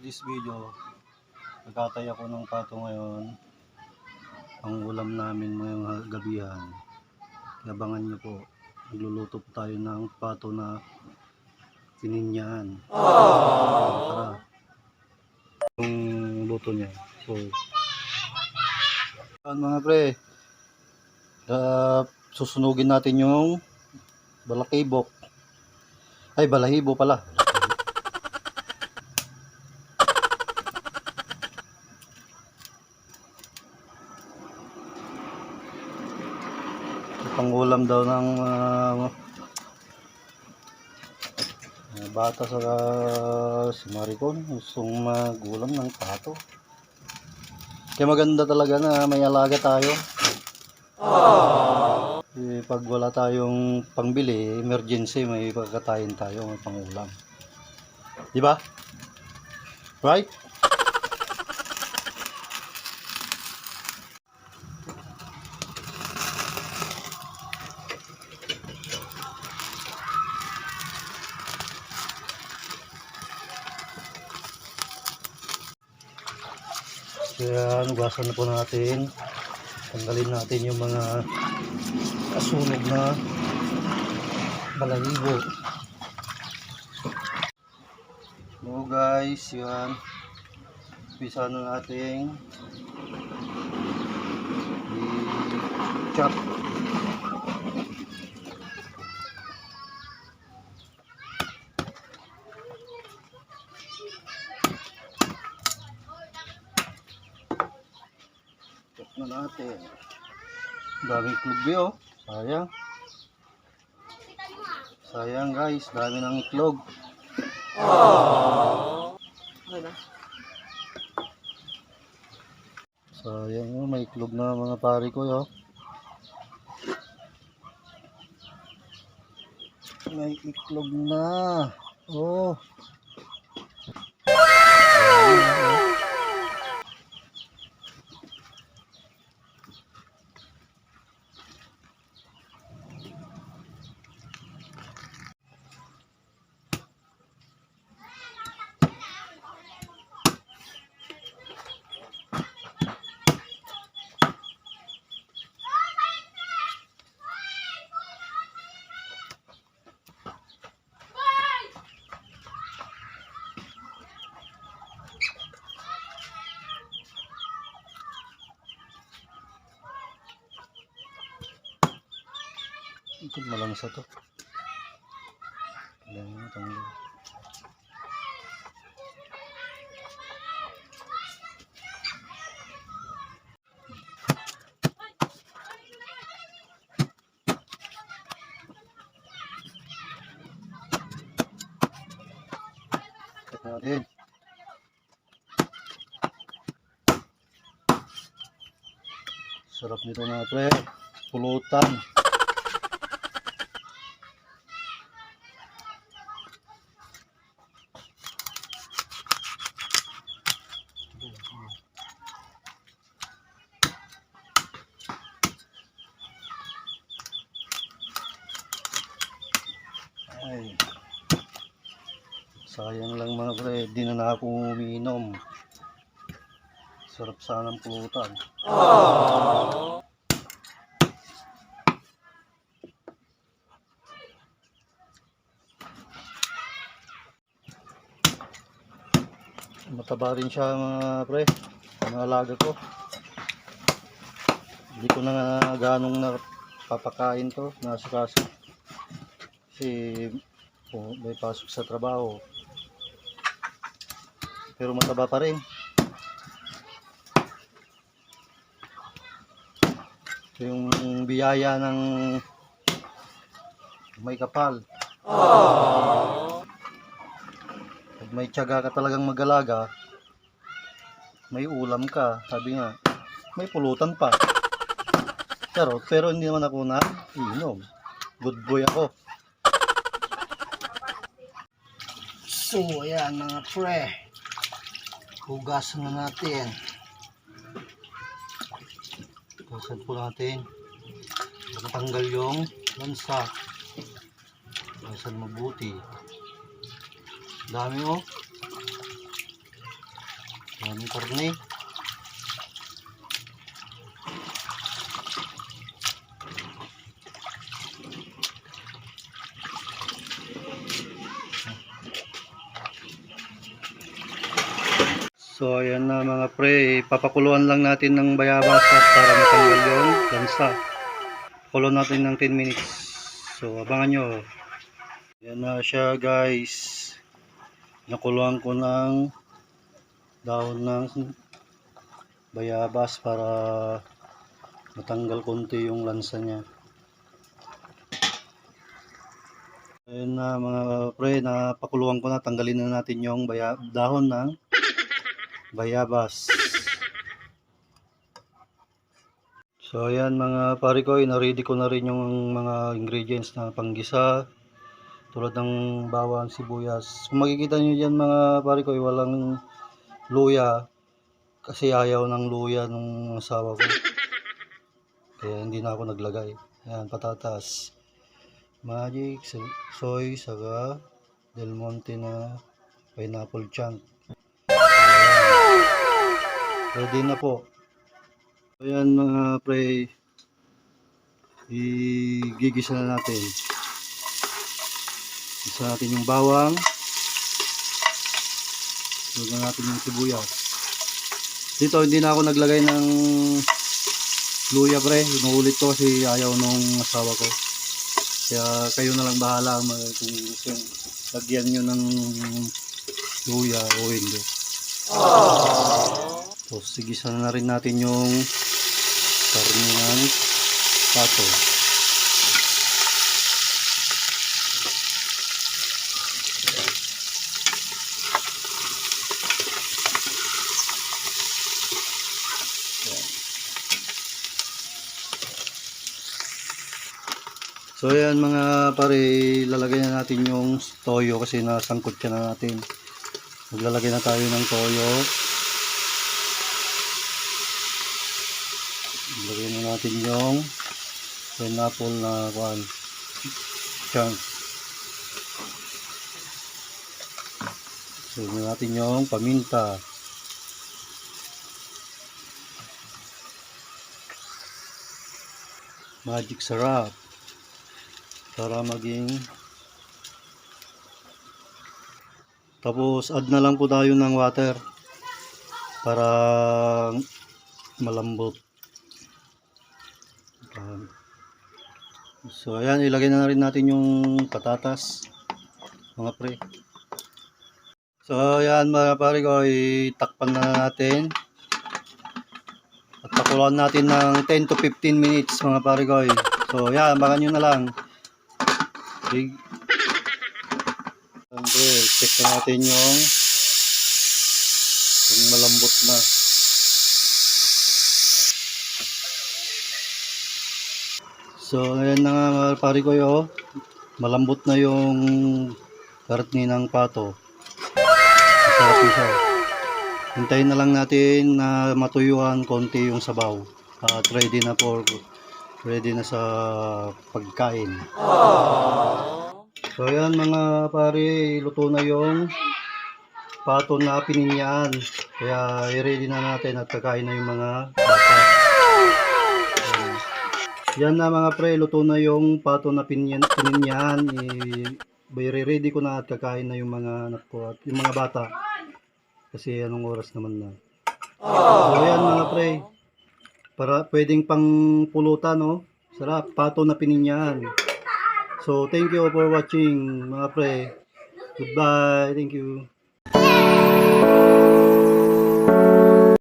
this video, nagkatay ako ng pato ngayon. Ang ulam namin ngayong gabihan. Abangan nyo po. Magluluto po tayo ng pato na pininyahan. Tara. Yung luto niya. So, mga pre, susunugin natin yung balakibok. Ay, balahibo pala. Pangulam daw ng bata sa si Maricon, gustong magulam ng pato. Kaya maganda talaga na may alaga tayo. Pag wala tayong pangbili, emergency, may pagkatayin tayo, may pangulam. Di ba? Right? Kaya nugasan na po natin. Tanggalin natin yung mga kasunog na balahibo. So guys, yan. Umpisa na natin i-chop. Na natin. Daming itlog oh. Sayang. Sayang guys, dami ng itlog. Sayang oh, may itlog na mga pari ko oh. May itlog na. Oh. Ikot malangsa to. Kailangan tanggal. Ikot natin. Sarap nito mga pre. Pulutan. Ay, sayang lang mga pre, di na ako umiinom. Sarap sana ng pulutan. Mataba rin siya mga pre, mga alaga ko. Hindi ko na ganong napapakain to, nasikaso. Kasi may pasok sa trabaho, pero mataba pa rin. Ito yung biyaya ng may kapal. Pag may tiyaga ka talagang mag-alaga, may ulam ka. Sabi nga, may pulutan pa. Pero hindi naman ako na inom. Good boy ako. So, ayan mga pre. Hugasan na natin. Hugasan po natin. Natanggal yung lansa. Hugasan mabuti. Dami oh. Daming karne. So ayan na mga pre, papakuluan lang natin ng bayabas para matanggal yung lansa. Kulo natin ng 10 minutes. So abangan nyo. Yan na siya guys. Nakuluan ko ng dahon ng bayabas para matanggal konti yung lansa niya. Ayan na mga pre, napakuluan ko na. Tanggalin na natin yung dahon ng bayabas. So ayan mga pare ko, na-ready ko na rin yung mga ingredients na panggisa. Tulad ng bawang, sibuyas. Kung makikita nyo dyan mga pare ko, walang luya. Kasi ayaw ng luya ng asawa ko. Kaya hindi na ako naglagay. Ayan, patatas. Magic, soy, saka Del Monte na pineapple chunk. Ready na po. Ayan mga pre, igigisa na natin. Gisa natin yung bawang. Huwag na natin yung sibuyas. Dito hindi na ako naglagay ng luya pre. Inuulit ko kasi ayaw nung asawa ko. Kaya kayo na lang bahala kung gusto lagyan nyo ng luya o hindi. So, sigisa na rin natin yung karne ng pato. So ayan mga pare, lalagay na natin yung toyo kasi nasangkot siya na natin. Maglalagay na tayo ng toyo. Lagyan na natin yung pineapple na chunk. Lagyan na natin yung paminta. Magic sarap. Para maging. Tapos add na lang po tayo ng water. Para malambot. So ayan, ilagay na rin natin yung patatas mga pre. So ayan mga pare ko, itakpan na natin at pakuluan natin ng 10 to 15 minutes mga pare ko. So ayan, abangan nyo na lang. Siyempre, check na natin yung malambot na. So ayan na nga mga pare ko, malambot na yung karne ng pato. Masarap na siya. Hintayin na lang natin na matuyuan konti yung sabaw. At ready na sa pagkain. So ayan mga pare, luto na yung pato na pininyaan. Kaya i-ready na natin at kakain na yung mga bata. Yan na mga pre, luto na yung pato na pininyan. I-ready ko na at kakain na yung mga anak ko at yung mga bata. Kasi anong oras naman na. So yan mga pre, para pwedeng pang pulutan, no? Sarap, pato na pininyan. So thank you for watching mga pre. Goodbye, thank you.